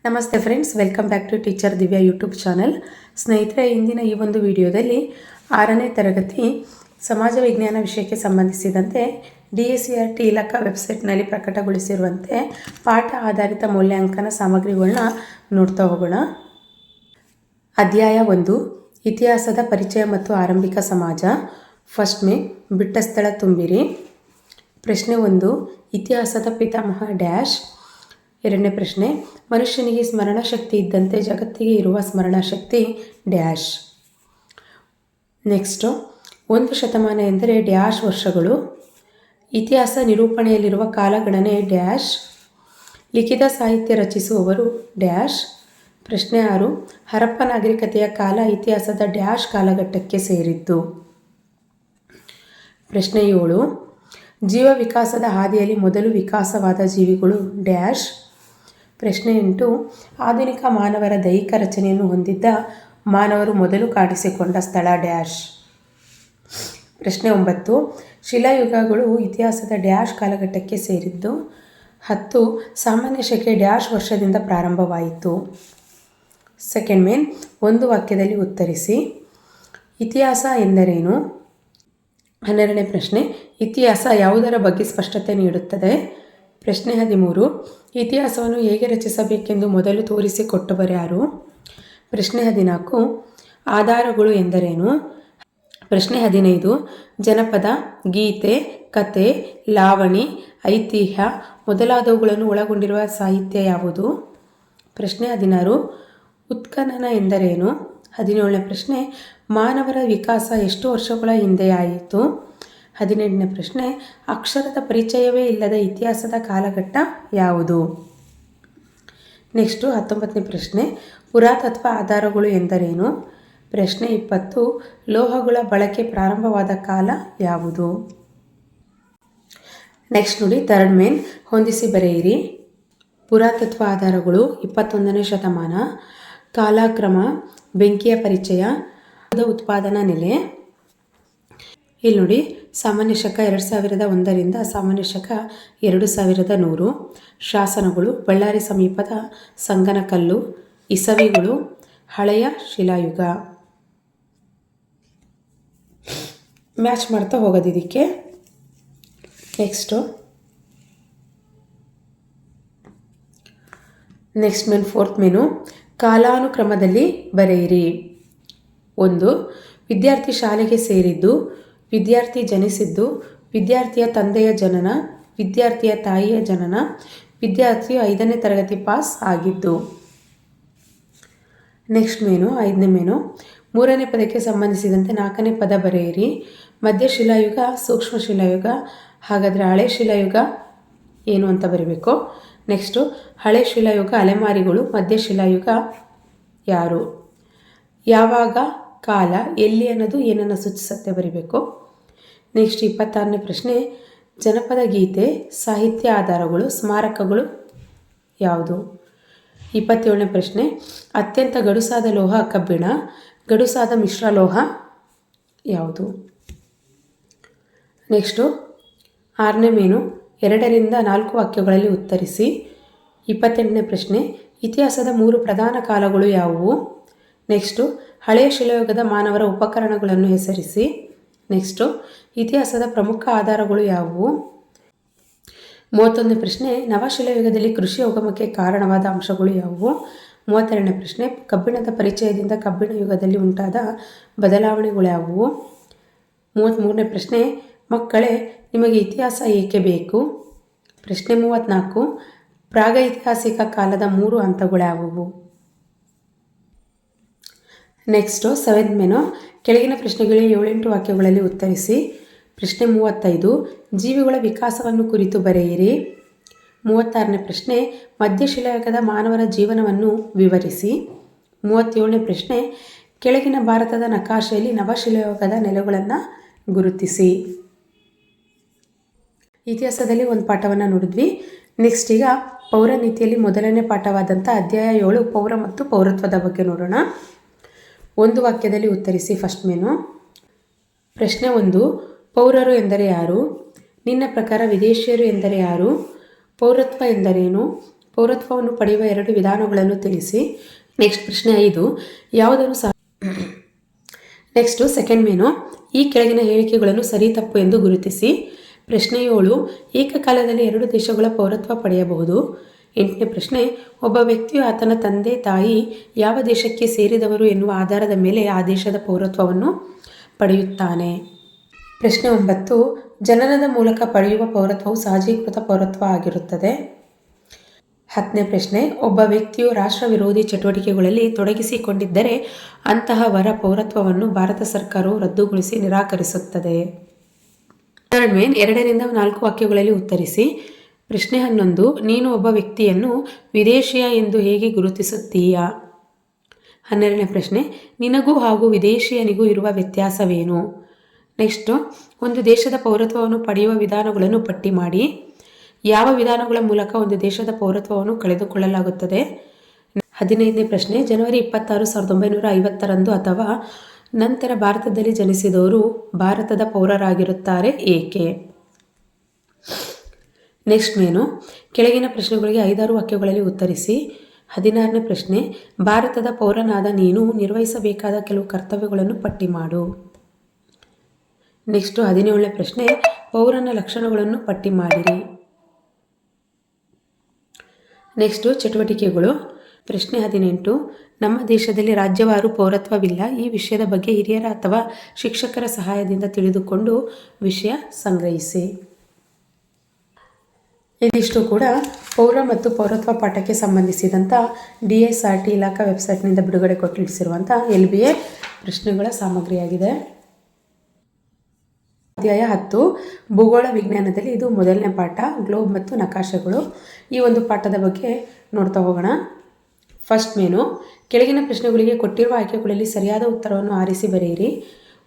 ನಮಸ್ತೆ friends, welcome back to teacher Divya YouTube channel. ಸ್ನೇಹಿತರೆ, ಇಂದಿನ ಈ ಒಂದು ವಿಡಿಯೋದಲ್ಲಿ 6ನೇ ತರಗತಿ ಸಮಾಜ ವಿಜ್ಞಾನ ವಿಷಯಕ್ಕೆ ಸಂಬಂಧಿಸಿದಂತೆ DSERT ಇಲಾಖಾ ವೆಬ್ಸೈಟ್ನಲ್ಲಿ ಪ್ರಕಟಗೊಳಿಸಿರುವಂತೆ ಪಾಠ ಆಧಾರಿತ ಮೌಲ್ಯಾಂಕನ ಸಾಮಗ್ರಿಗಳನ್ನ ನೋಡ್ತಾ ಹೋಗೋಣ. ಅಧ್ಯಾಯ 1, ಇತಿಹಾಸದ ಪರಿಚಯ ಮತ್ತು ಆರಂಭಿಕ ಸಮಾಜ. ಫಸ್ಟ್ ಮೇ, ಬಿಟ್ಟ ಸ್ಥಳ ತುಂಬಿರಿ. ಪ್ರಶ್ನೆ 1, ಇತಿಹಾಸದ ಪಿತಾಮಹ ಡ್ಯಾಶ್. ಎರಡನೇ ಪ್ರಶ್ನೆ, ಮನುಷ್ಯನಿಗೆ ಸ್ಮರಣಶಕ್ತಿ ಇದ್ದಂತೆ ಜಗತ್ತಿಗೆ ಇರುವ ಸ್ಮರಣಶಕ್ತಿ ಡ್ಯಾಶ್. ನೆಕ್ಸ್ಟು, 1 ಶತಮಾನ ಎಂದರೆ ಡ್ಯಾಶ್ ವರ್ಷಗಳು. ಇತಿಹಾಸ ನಿರೂಪಣೆಯಲ್ಲಿರುವ ಕಾಲಗಣನೆ ಡ್ಯಾಶ್. ಲಿಖಿತ ಸಾಹಿತ್ಯ ರಚಿಸುವವರು ಡ್ಯಾಶ್. ಪ್ರಶ್ನೆ 6, ಹರಪ್ಪ ನಾಗರಿಕತೆಯ ಕಾಲ ಇತಿಹಾಸದ ಡ್ಯಾಶ್ ಕಾಲಘಟ್ಟಕ್ಕೆ ಸೇರಿದ್ದು. ಪ್ರಶ್ನೆ 7, ಜೀವ ವಿಕಾಸದ ಹಾದಿಯಲ್ಲಿ ಮೊದಲು ವಿಕಾಸವಾದ ಜೀವಿಗಳು ಡ್ಯಾಶ್. ಪ್ರಶ್ನೆ 8, ಆಧುನಿಕ ಮಾನವರ ದೈಹಿಕ ರಚನೆಯನ್ನು ಹೊಂದಿದ್ದ ಮಾನವರು ಮೊದಲು ಕಾಣಿಸಿಕೊಂಡ ಸ್ಥಳ ಡ್ಯಾಶ್. ಪ್ರಶ್ನೆ 9, ಶಿಲಾಯುಗಗಳು ಇತಿಹಾಸದ ಡ್ಯಾಶ್ ಕಾಲಘಟ್ಟಕ್ಕೆ ಸೇರಿದ್ದು. 10, ಸಾಮಾನ್ಯ ಶಕೆ ಡ್ಯಾಶ್ ವರ್ಷದಿಂದ ಪ್ರಾರಂಭವಾಯಿತು. ಸೆಕೆಂಡ್ ಮೇನ್, ಒಂದು ವಾಕ್ಯದಲ್ಲಿ ಉತ್ತರಿಸಿ. ಇತಿಹಾಸ ಎಂದರೇನು? 12ನೇ ಪ್ರಶ್ನೆ, ಇತಿಹಾಸ ಯಾವುದರ ಬಗ್ಗೆ ಸ್ಪಷ್ಟತೆ ನೀಡುತ್ತದೆ? ಪ್ರಶ್ನೆ 13, ಇತಿಹಾಸವನ್ನು ಹೇಗೆ ರಚಿಸಬೇಕೆಂದು ಮೊದಲು ತೋರಿಸಿಕೊಟ್ಟವರ್ಯಾರು? ಪ್ರಶ್ನೆ 14, ಆಧಾರಗಳು ಎಂದರೇನು? ಪ್ರಶ್ನೆ 15, ಜನಪದ, ಗೀತೆ, ಕತೆ, ಲಾವಣಿ, ಐತಿಹ್ಯ ಮೊದಲಾದವುಗಳನ್ನು ಒಳಗೊಂಡಿರುವ ಸಾಹಿತ್ಯ ಯಾವುದು? ಪ್ರಶ್ನೆ 16, ಉತ್ಖನನ ಎಂದರೇನು? 17ನೇ ಪ್ರಶ್ನೆ, ಮಾನವರ ವಿಕಾಸ ಎಷ್ಟು ವರ್ಷಗಳ ಹಿಂದೆ ಆಯಿತು? 18ನೇ ಪ್ರಶ್ನೆ, ಅಕ್ಷರದ ಪರಿಚಯವೇ ಇಲ್ಲದ ಇತಿಹಾಸದ ಕಾಲಘಟ್ಟ ಯಾವುದು? ನೆಕ್ಸ್ಟು 19ನೇ ಪ್ರಶ್ನೆ, ಪುರಾತತ್ವ ಆಧಾರಗಳು ಎಂದರೇನು? ಪ್ರಶ್ನೆ 20, ಲೋಹಗಳ ಬಳಕೆ ಪ್ರಾರಂಭವಾದ ಕಾಲ ಯಾವುದು? ನೆಕ್ಸ್ಟ್ ನೋಡಿ, ಥರ್ಡ್ ಮೇನ್, ಹೊಂದಿಸಿ ಬರೆಯಿರಿ. ಪುರಾತತ್ವ ಆಧಾರಗಳು 21ನೇ ಶತಮಾನ. ಕಾಲಕ್ರಮ, ಬೆಂಕಿಯ ಪರಿಚಯ, ಉತ್ಪಾದನಾ ನೆಲೆ. ಇಲ್ಲಿ ನೋಡಿ, ಸಾಮಾನ್ಯ ಶಕ 2001ರಿಂದ ಸಾಮಾನ್ಯ ಶಕ 2100. ಶಾಸನಗಳು, ಬಳ್ಳಾರಿ ಸಮೀಪದ ಸಂಗನಕಲ್ಲು. ಇಸವಿಗಳು, ಹಳೆಯ ಶಿಲಾಯುಗ. ಮ್ಯಾಚ್ ಮಾಡ್ತಾ ಹೋಗೋದು ಇದಕ್ಕೆ. ನೆಕ್ಸ್ಟ್ ಮೇನ್, ಫೋರ್ತ್ ಮೇನು, ಕಾಲಾನುಕ್ರಮದಲ್ಲಿ ಬರೆಯಿರಿ. 1, ವಿದ್ಯಾರ್ಥಿ ಶಾಲೆಗೆ ಸೇರಿದ್ದು, ವಿದ್ಯಾರ್ಥಿ ಜನಿಸಿದ್ದು, ವಿದ್ಯಾರ್ಥಿಯ ತಂದೆಯ ಜನನ, ವಿದ್ಯಾರ್ಥಿಯ ತಾಯಿಯ ಜನನ, ವಿದ್ಯಾರ್ಥಿಯು 5ನೇ ತರಗತಿ ಪಾಸ್ ಆಗಿದ್ದು. ನೆಕ್ಸ್ಟ್ ಮೇನು, 5ನೇ ಮೇನು, 3ನೇ ಪದಕ್ಕೆ ಸಂಬಂಧಿಸಿದಂತೆ 4ನೇ ಪದ ಬರೆಯಿರಿ. ಮಧ್ಯ ಶಿಲಾಯುಗ, ಸೂಕ್ಷ್ಮ ಶಿಲಾಯುಗ. ಹಾಗಾದರೆ ಹಳೆ ಶಿಲಾಯುಗ ಏನು ಅಂತ ಬರೀಬೇಕು. ನೆಕ್ಸ್ಟು, ಹಳೆ ಶಿಲಾಯುಗ ಅಲೆಮಾರಿಗಳು, ಮಧ್ಯ ಶಿಲಾಯುಗ ಯಾರು? ಯಾವಾಗ, ಕಾಲ, ಎಲ್ಲಿ ಅನ್ನೋದು ಏನನ್ನು ಸೂಚಿಸುತ್ತೆ ಬರೀಬೇಕು. ನೆಕ್ಸ್ಟ್ 26ನೇ ಪ್ರಶ್ನೆ, ಜನಪದ ಗೀತೆ, ಸಾಹಿತ್ಯ ಆಧಾರಗಳು, ಸ್ಮಾರಕಗಳು ಯಾವುದು? 27ನೇ ಪ್ರಶ್ನೆ, ಅತ್ಯಂತ ಗಡುಸಾದ ಲೋಹ ಕಬ್ಬಿಣ, ಗಡುಸಾದ ಮಿಶ್ರಲೋಹ ಯಾವುದು? ನೆಕ್ಸ್ಟು 6ನೇ ಮೇನು, 2ರಿಂದ 4 ವಾಕ್ಯಗಳಲ್ಲಿ ಉತ್ತರಿಸಿ. 28ನೇ ಪ್ರಶ್ನೆ, ಇತಿಹಾಸದ 3 ಪ್ರಧಾನ ಕಾಲಗಳು ಯಾವುವು? ನೆಕ್ಸ್ಟು, ಹಳೆಯ ಶಿಲಾಯುಗದ ಮಾನವರ ಉಪಕರಣಗಳನ್ನು ಹೆಸರಿಸಿ. ನೆಕ್ಸ್ಟು, ಇತಿಹಾಸದ ಪ್ರಮುಖ ಆಧಾರಗಳು ಯಾವುವು? 31ನೇ ಪ್ರಶ್ನೆ, ನವಶಿಲಾಯುಗದಲ್ಲಿ ಕೃಷಿ ಉಗಮಕ್ಕೆ ಕಾರಣವಾದ ಅಂಶಗಳು ಯಾವುವು? 32ನೇ ಪ್ರಶ್ನೆ, ಕಬ್ಬಿಣದ ಪರಿಚಯದಿಂದ ಕಬ್ಬಿಣ ಯುಗದಲ್ಲಿ ಉಂಟಾದ ಬದಲಾವಣೆಗಳು ಯಾವುವು? 33ನೇ ಪ್ರಶ್ನೆ, ಮಕ್ಕಳೇ, ನಿಮಗೆ ಇತಿಹಾಸ ಏಕೆ ಬೇಕು? ಪ್ರಶ್ನೆ 34, ಪ್ರಾಗೈತಿಹಾಸಿಕ ಕಾಲದ 3 ಹಂತಗಳು ಯಾವುವು? ನೆಕ್ಸ್ಟು 7th ಮೇನು, ಕೆಳಗಿನ ಪ್ರಶ್ನೆಗಳಿಗೆ 7-8 ವಾಕ್ಯಗಳಲ್ಲಿ ಉತ್ತರಿಸಿ. ಪ್ರಶ್ನೆ 35, ಜೀವಿಗಳ ವಿಕಾಸವನ್ನು ಕುರಿತು ಬರೆಯಿರಿ. 36ನೇ ಪ್ರಶ್ನೆ, ಮಧ್ಯಶಿಲಾಯುಗದ ಮಾನವರ ಜೀವನವನ್ನು ವಿವರಿಸಿ. 37ನೇ ಪ್ರಶ್ನೆ, ಕೆಳಗಿನ ಭಾರತದ ನಕಾಶೆಯಲ್ಲಿ ನವಶಿಲಾಯುಗದ ನೆಲೆಗಳನ್ನು ಗುರುತಿಸಿ. ಇತಿಹಾಸದಲ್ಲಿ ಒಂದು ಪಾಠವನ್ನು ನೋಡಿದ್ವಿ. ನೆಕ್ಸ್ಟ್ ಈಗ ಪೌರನೀತಿಯಲ್ಲಿ ಮೊದಲನೇ ಪಾಠವಾದಂಥ ಅಧ್ಯಾಯ 7, ಪೌರ ಮತ್ತು ಪೌರತ್ವದ ಬಗ್ಗೆ ನೋಡೋಣ. ಒಂದು ವಾಕ್ಯದಲ್ಲಿ ಉತ್ತರಿಸಿ. First main. ಪ್ರಶ್ನೆ 1, ಪೌರರು ಎಂದರೆ ಯಾರು? ನಿನ್ನ ಪ್ರಕಾರ ವಿದೇಶಿಯರು ಎಂದರೆ ಯಾರು? ಪೌರತ್ವ ಎಂದರೇನು? ಪೌರತ್ವವನ್ನು ಪಡೆಯುವ 2 ವಿಧಾನಗಳನ್ನು ತಿಳಿಸಿ. ನೆಕ್ಸ್ಟ್ ಪ್ರಶ್ನೆ 5, ಯಾವುದನ್ನು ಸಹ ನೆಕ್ಸ್ಟು ಸೆಕೆಂಡ್ ಮೇನು, ಈ ಕೆಳಗಿನ ಹೇಳಿಕೆಗಳನ್ನು ಸರಿ ತಪ್ಪು ಎಂದು ಗುರುತಿಸಿ. ಪ್ರಶ್ನೆ 7, ಏಕಕಾಲದಲ್ಲಿ 2 ದೇಶಗಳ ಪೌರತ್ವ ಪಡೆಯಬಹುದು. 8ನೇ ಪ್ರಶ್ನೆ, ಒಬ್ಬ ವ್ಯಕ್ತಿಯು ಆತನ ತಂದೆ ತಾಯಿ ಯಾವ ದೇಶಕ್ಕೆ ಸೇರಿದವರು ಎನ್ನುವ ಆಧಾರದ ಮೇಲೆ ಆ ದೇಶದ ಪೌರತ್ವವನ್ನು ಪಡೆಯುತ್ತಾನೆ. ಪ್ರಶ್ನೆ 9, ಜನನದ ಮೂಲಕ ಪಡೆಯುವ ಪೌರತ್ವವು ಸಹಜೀಕೃತ ಪೌರತ್ವ ಆಗಿರುತ್ತದೆ. 10ನೇ ಪ್ರಶ್ನೆ, ಒಬ್ಬ ವ್ಯಕ್ತಿಯು ರಾಷ್ಟ್ರ ವಿರೋಧಿ ಚಟುವಟಿಕೆಗಳಲ್ಲಿ ತೊಡಗಿಸಿಕೊಂಡಿದ್ದರೆ ಅಂತಹವರ ಪೌರತ್ವವನ್ನು ಭಾರತ ಸರ್ಕಾರವು ರದ್ದುಗೊಳಿಸಿ ನಿರಾಕರಿಸುತ್ತದೆ. ಥರ್ಡ್ ಮೇನ್, 2ರಿಂದ 4 ವಾಕ್ಯಗಳಲ್ಲಿ ಉತ್ತರಿಸಿ. ಪ್ರಶ್ನೆ 11, ನೀನು ಒಬ್ಬ ವ್ಯಕ್ತಿಯನ್ನು ವಿದೇಶಿಯ ಎಂದು ಹೇಗೆ ಗುರುತಿಸುತ್ತೀಯಾ? 12ನೇ ಪ್ರಶ್ನೆ, ನಿನಗೂ ಹಾಗೂ ವಿದೇಶಿಯನಿಗೂ ಇರುವ ವ್ಯತ್ಯಾಸವೇನು? ನೆಕ್ಸ್ಟು, ಒಂದು ದೇಶದ ಪೌರತ್ವವನ್ನು ಪಡೆಯುವ ವಿಧಾನಗಳನ್ನು ಪಟ್ಟಿ ಮಾಡಿ. ಯಾವ ವಿಧಾನಗಳ ಮೂಲಕ ಒಂದು ದೇಶದ ಪೌರತ್ವವನ್ನು ಕಳೆದುಕೊಳ್ಳಲಾಗುತ್ತದೆ? 15ನೇ ಪ್ರಶ್ನೆ, ಜನವರಿ 26, 1950 ಅಥವಾ ನಂತರ ಭಾರತದಲ್ಲಿ ಜನಿಸಿದವರು ಭಾರತದ ಪೌರರಾಗಿರುತ್ತಾರೆ, ಏಕೆ? ನೆಕ್ಸ್ಟ್ ಮೇನು, ಕೆಳಗಿನ ಪ್ರಶ್ನೆಗಳಿಗೆ 5-6 ವಾಕ್ಯಗಳಲ್ಲಿ ಉತ್ತರಿಸಿ. 16ನೇ ಪ್ರಶ್ನೆ, ಭಾರತದ ಪೌರನಾದ ನೀನು ನಿರ್ವಹಿಸಬೇಕಾದ ಕೆಲವು ಕರ್ತವ್ಯಗಳನ್ನು ಪಟ್ಟಿ ಮಾಡು. ನೆಕ್ಸ್ಟು 17ನೇ ಪ್ರಶ್ನೆ, ಪೌರನ ಲಕ್ಷಣಗಳನ್ನು ಪಟ್ಟಿ ಮಾಡಿರಿ. ನೆಕ್ಸ್ಟು ಚಟುವಟಿಕೆಗಳು. ಪ್ರಶ್ನೆ 18, ನಮ್ಮ ದೇಶದಲ್ಲಿ ರಾಜ್ಯವಾರು ಪೌರತ್ವವಿಲ್ಲ. ಈ ವಿಷಯದ ಬಗ್ಗೆ ಹಿರಿಯರ ಅಥವಾ ಶಿಕ್ಷಕರ ಸಹಾಯದಿಂದ ತಿಳಿದುಕೊಂಡು ವಿಷಯ ಸಂಗ್ರಹಿಸಿ. ಇದಿಷ್ಟು ಕೂಡ ಪೌರ ಮತ್ತು ಪೌರತ್ವ ಪಾಠಕ್ಕೆ ಸಂಬಂಧಿಸಿದಂಥ DSRT ಇಲಾಖಾ ವೆಬ್ಸೈಟ್ನಿಂದ ಬಿಡುಗಡೆಗೊಳಿಸಿರುವಂಥ LBA ಪ್ರಶ್ನೆಗಳ ಸಾಮಗ್ರಿಯಾಗಿದೆ. ಅಧ್ಯಾಯ 10, ಭೂಗೋಳ ವಿಜ್ಞಾನದಲ್ಲಿ ಇದು ಮೊದಲನೇ ಪಾಠ, ಗ್ಲೋಬ್ ಮತ್ತು ನಕಾಶೆಗಳು. ಈ ಒಂದು ಪಾಠದ ಬಗ್ಗೆ ನೋಡ್ತಾ ಹೋಗೋಣ. ಫಸ್ಟ್ ಮೇನು, ಕೆಳಗಿನ ಪ್ರಶ್ನೆಗಳಿಗೆ ಕೊಟ್ಟಿರುವ ಆಯ್ಕೆಗಳಲ್ಲಿ ಸರಿಯಾದ ಉತ್ತರವನ್ನು ಆರಿಸಿ ಬರೆಯಿರಿ.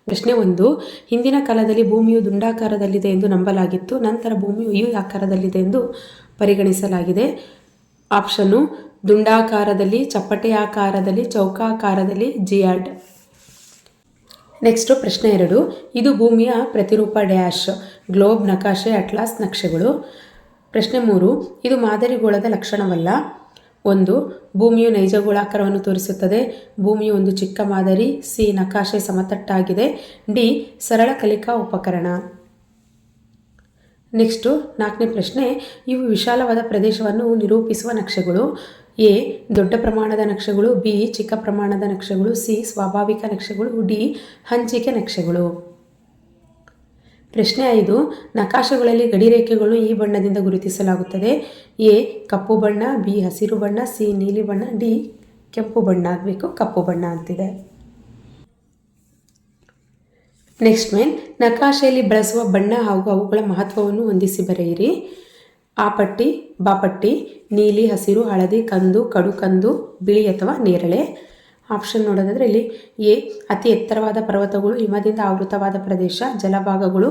ಪ್ರಶ್ನೆ 1, ಹಿಂದಿನ ಕಾಲದಲ್ಲಿ ಭೂಮಿಯು ದುಂಡಾಕಾರದಲ್ಲಿದೆ ಎಂದು ನಂಬಲಾಗಿತ್ತು. ನಂತರ ಭೂಮಿಯು ಈ ಆಕಾರದಲ್ಲಿದೆ ಎಂದು ಪರಿಗಣಿಸಲಾಗಿದೆ. ಆಪ್ಷನ್ನು ದುಂಡಾಕಾರದಲ್ಲಿ, ಚಪ್ಪಟೆಯಾಕಾರದಲ್ಲಿ, ಚೌಕಾಕಾರದಲ್ಲಿ, ಜಿಯಾಡ್. ನೆಕ್ಸ್ಟು ಪ್ರಶ್ನೆ 2, ಇದು ಭೂಮಿಯ ಪ್ರತಿರೂಪ ಡ್ಯಾಶ್, ಗ್ಲೋಬ್, ನಕಾಶೆ, ಅಟ್ಲಾಸ್, ನಕ್ಷೆಗಳು. ಪ್ರಶ್ನೆ 3, ಇದು ಮಾದರಿ ಗೋಳದ ಲಕ್ಷಣವಲ್ಲ. 1, ಭೂಮಿಯು ನೈಜ ಗೋಳಾಕಾರವನ್ನು ತೋರಿಸುತ್ತದೆ. ಭೂಮಿಯು ಒಂದು ಚಿಕ್ಕ ಮಾದರಿ. ಸಿ, ನಕಾಶೆ ಸಮತಟ್ಟಾಗಿದೆ. ಡಿ, ಸರಳ ಕಲಿಕಾ ಉಪಕರಣ. ನೆಕ್ಸ್ಟು 4ನೇ ಪ್ರಶ್ನೆ, ಇವು ವಿಶಾಲವಾದ ಪ್ರದೇಶವನ್ನು ನಿರೂಪಿಸುವ ನಕ್ಷೆಗಳು. ಎ, ದೊಡ್ಡ ಪ್ರಮಾಣದ ನಕ್ಷೆಗಳು. ಬಿ, ಚಿಕ್ಕ ಪ್ರಮಾಣದ ನಕ್ಷೆಗಳು. ಸಿ, ಸ್ವಾಭಾವಿಕ ನಕ್ಷೆಗಳು. ಡಿ, ಹಂಚಿಕೆ ನಕ್ಷೆಗಳು. ಪ್ರಶ್ನೆ 5, ನಕಾಶೆಗಳಲ್ಲಿ ಗಡಿರೇಖೆಗಳು ಈ ಬಣ್ಣದಿಂದ ಗುರುತಿಸಲಾಗುತ್ತದೆ. ಎ, ಕಪ್ಪು ಬಣ್ಣ. ಬಿ, ಹಸಿರು ಬಣ್ಣ. ಸಿ, ನೀಲಿ ಬಣ್ಣ. ಡಿ, ಕೆಂಪು ಬಣ್ಣ ಆಗಬೇಕು, ಕಪ್ಪು ಬಣ್ಣ ಅಂತಿದೆ. ನೆಕ್ಸ್ಟ್ ಮೇನ್, ನಕಾಶೆಯಲ್ಲಿ ಬಳಸುವ ಬಣ್ಣ ಹಾಗೂ ಅವುಗಳ ಮಹತ್ವವನ್ನು ಹೊಂದಿಸಿ ಬರೆಯಿರಿ. ಆ ಪಟ್ಟಿ, ಬಾ ಪಟ್ಟಿ, ನೀಲಿ, ಹಸಿರು, ಹಳದಿ, ಕಂದು, ಕಡು ಕಂದು, ಬಿಳಿ ಅಥವಾ ನೇರಳೆ. ಆಪ್ಷನ್ ನೋಡೋದಾದರೆ ಇಲ್ಲಿ ಎ, ಅತಿ ಎತ್ತರವಾದ ಪರ್ವತಗಳು, ಹಿಮದಿಂದ ಆವೃತವಾದ ಪ್ರದೇಶ, ಜಲಭಾಗಗಳು,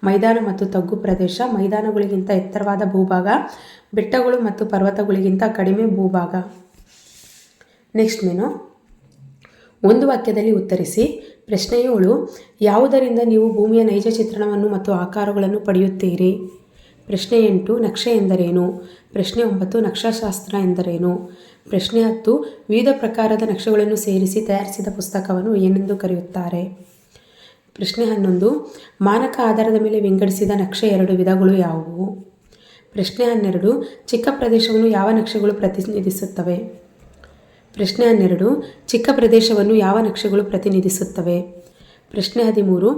ಮೈದಾನ ಮತ್ತು ತಗ್ಗು ಪ್ರದೇಶ, ಮೈದಾನಗಳಿಗಿಂತ ಎತ್ತರವಾದ ಭೂಭಾಗ, ಬೆಟ್ಟಗಳು ಮತ್ತು ಪರ್ವತಗಳಿಗಿಂತ ಕಡಿಮೆ ಭೂಭಾಗ. ನೆಕ್ಸ್ಟ್ ಮೇನು, ಒಂದು ವಾಕ್ಯದಲ್ಲಿ ಉತ್ತರಿಸಿ. ಪ್ರಶ್ನೆ 7, ಯಾವುದರಿಂದ ನೀವು ಭೂಮಿಯ ನೈಜ ಚಿತ್ರಣವನ್ನು ಮತ್ತು ಆಕಾರಗಳನ್ನು ಪಡೆಯುತ್ತೀರಿ? ಪ್ರಶ್ನೆ 8, ನಕ್ಷೆ ಎಂದರೇನು? ಪ್ರಶ್ನೆ 9, ನಕ್ಷಾಶಾಸ್ತ್ರ ಎಂದರೇನು? ಪ್ರಶ್ನೆ 10, ವಿವಿಧ ಪ್ರಕಾರದ ನಕ್ಷೆಗಳನ್ನು ಸೇರಿಸಿ ತಯಾರಿಸಿದ ಪುಸ್ತಕವನ್ನು ಏನೆಂದು ಕರೆಯುತ್ತಾರೆ? ಪ್ರಶ್ನೆ 11, ಮಾನಕ ಆಧಾರದ ಮೇಲೆ ವಿಂಗಡಿಸಿದ ನಕ್ಷೆ 2 ವಿಧಗಳು ಯಾವುವು? ಪ್ರಶ್ನೆ 12, ಚಿಕ್ಕ ಪ್ರದೇಶವನ್ನು ಯಾವ ನಕ್ಷೆಗಳು ಪ್ರತಿನಿಧಿಸುತ್ತವೆ? ಪ್ರಶ್ನೆ 12, ಚಿಕ್ಕ ಪ್ರದೇಶವನ್ನು ಯಾವ ನಕ್ಷೆಗಳು ಪ್ರತಿನಿಧಿಸುತ್ತವೆ? ಪ್ರಶ್ನೆ 13,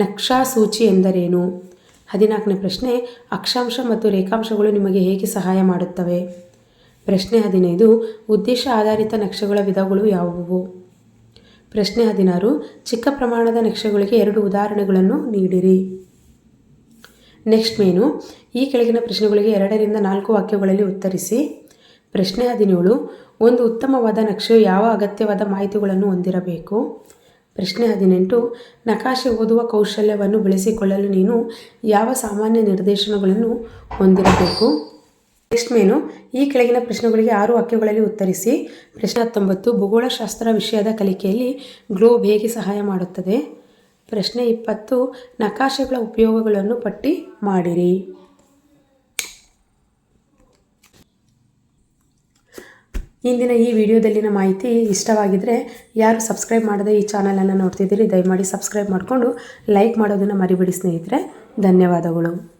ನಕ್ಷಾ ಸೂಚಿ ಎಂದರೇನು? 14ನೇ ಪ್ರಶ್ನೆ, ಅಕ್ಷಾಂಶ ಮತ್ತು ರೇಖಾಂಶಗಳು ನಿಮಗೆ ಹೇಗೆ ಸಹಾಯ ಮಾಡುತ್ತವೆ? ಪ್ರಶ್ನೆ 15, ಉದ್ದೇಶ ಆಧಾರಿತ ನಕ್ಷೆಗಳ ವಿಧಗಳು ಯಾವುವು? ಪ್ರಶ್ನೆ 16, ಚಿಕ್ಕ ಪ್ರಮಾಣದ ನಕ್ಷೆಗಳಿಗೆ 2 ಉದಾಹರಣೆಗಳನ್ನು ನೀಡಿರಿ. ನೆಕ್ಸ್ಟ್ ಮೇನು, ಈ ಕೆಳಗಿನ ಪ್ರಶ್ನೆಗಳಿಗೆ 2ರಿಂದ 4 ವಾಕ್ಯಗಳಲ್ಲಿ ಉತ್ತರಿಸಿ. ಪ್ರಶ್ನೆ 17, ಒಂದು ಉತ್ತಮವಾದ ನಕ್ಷೆಯು ಯಾವ ಅಗತ್ಯವಾದ ಮಾಹಿತಿಗಳನ್ನು ಹೊಂದಿರಬೇಕು? ಪ್ರಶ್ನೆ 18, ನಕಾಶೆ ಓದುವ ಕೌಶಲ್ಯವನ್ನು ಬೆಳೆಸಿಕೊಳ್ಳಲು ನೀನು ಯಾವ ಸಾಮಾನ್ಯ ನಿರ್ದೇಶನಗಳನ್ನು ಹೊಂದಿರಬೇಕು? ನೆಕ್ಸ್ಟ್ ಮೇನು, ಈ ಕೆಳಗಿನ ಪ್ರಶ್ನೆಗಳಿಗೆ 6 ವಾಕ್ಯಗಳಲ್ಲಿ ಉತ್ತರಿಸಿ. ಪ್ರಶ್ನೆ 19, ಭೂಗೋಳಶಾಸ್ತ್ರ ವಿಷಯದ ಕಲಿಕೆಯಲ್ಲಿ ಗ್ಲೋಬ್ ಹೇಗೆ ಸಹಾಯ ಮಾಡುತ್ತದೆ? ಪ್ರಶ್ನೆ 20, ನಕಾಶೆಗಳ ಉಪಯೋಗಗಳನ್ನು ಪಟ್ಟಿ ಮಾಡಿರಿ. ಇಂದಿನ ಈ ವಿಡಿಯೋದಲ್ಲಿನ ಮಾಹಿತಿ ಇಷ್ಟವಾಗಿದ್ದರೆ ಯಾರು ಸಬ್ಸ್ಕ್ರೈಬ್ ಮಾಡದೆ ಈ ಚಾನಲನ್ನು ನೋಡ್ತಿದ್ದೀರಿ ದಯಮಾಡಿ ಸಬ್ಸ್ಕ್ರೈಬ್ ಮಾಡಿಕೊಂಡು ಲೈಕ್ ಮಾಡೋದನ್ನು ಮರಿಬೇಡಿ ಸ್ನೇಹಿತರೆ. ಧನ್ಯವಾದಗಳು.